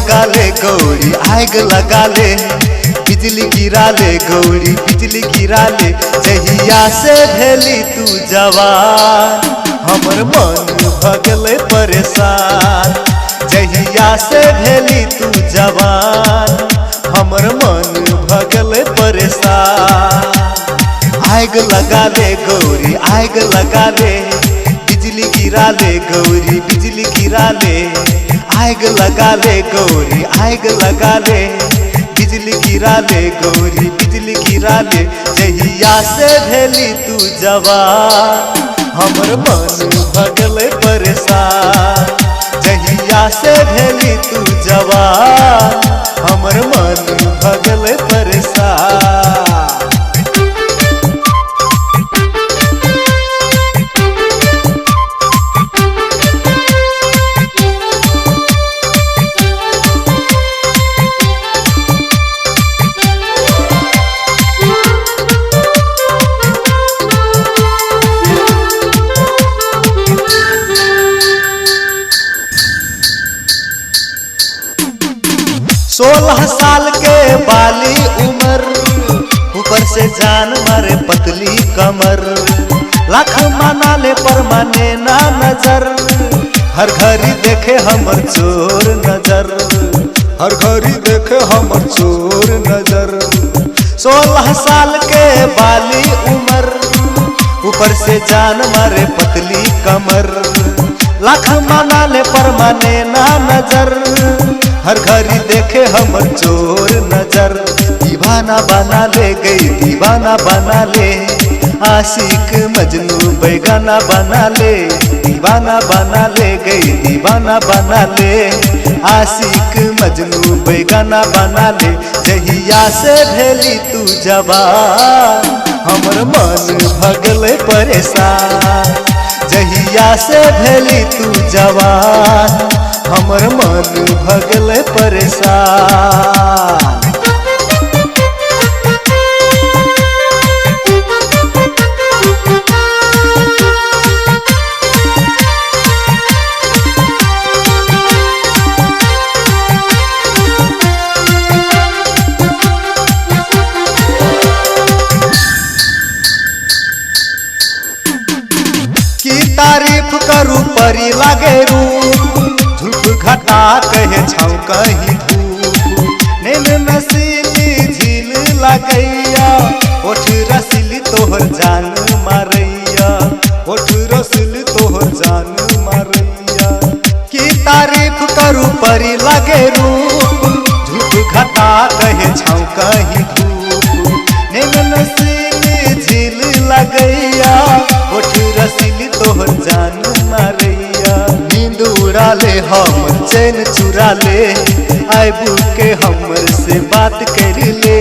लगा ले गौरी आग लगा ले, बिजली गिरा ले गौरी बिजली गिरा ले। जहिया से भेली तू जवान हमर मन भगले परेशान, जहिया से भेली तू जवान हमर मन भगले परेशान। आग लगा ले गौरी आग लगा ले, बिजली गिरा ले गौरी बिजली गिरा ले। आग लगा ले गौरी आग लगा ले, बिजली गिरा ले गौरी बिजली गिरा ले। जहिया से भेली तू जवान हमर मन भगले परेशान, जहिया से भेली तू जवान हमर मन भगले परेशान। सोलह साल के बाली उमर, ऊपर से जान मारे पतली कमर। लाख माना ले पर माने ना नजर, हर घड़ी देखे हमर चोर नजर, हर घड़ी देखे हमर चोर नजर। 16 साल के बाली उमर, ऊपर से जान मारे पतली कमर। लाख माना ले पर माने ना नजर, हर घड़ी देखे हमर चोर नजर। दीवाना बना ले गई दीवाना बना ले, आशिक मजनू बेगाना बना ले। दीवाना बना ले गई दीवाना बना ले, आशिक मजनू बेगाना बना ले। जहिया से भेली तू जवान हमर मन भगले परेशान, जहिया से भेली तू जवान हमर मन भगले परेशान। की तारीफ करू परी लागे रूप, धूप घटा कहे छाँव कहीं धूप। नैन नसीली झील लगैया, ओठ रसीली तोहर जान मारैया, ओठ रसीली तोहर जान मारैया। की तारीफ करू परी लागे रूप, धूप घटा कहे छाँव कहीं धूप। नैन नसीली झील लगैया, ओठ रसीली तोहर जान मारैया। नींद उड़ा ले हमर चैन चुरा ले, आबू के हमर से बात कर ले।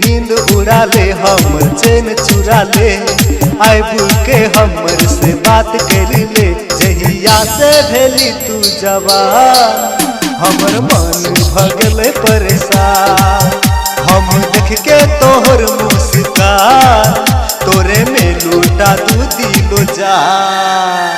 नींद उड़ा ले हमर चैन चुरा ले, आबू के हमर से बात कर ले। जहिया से भेली तू जवान हमर मन भगले परेशान, हम देख के तोहर मुस्कान तोरे में लूटा तू दिलो जान।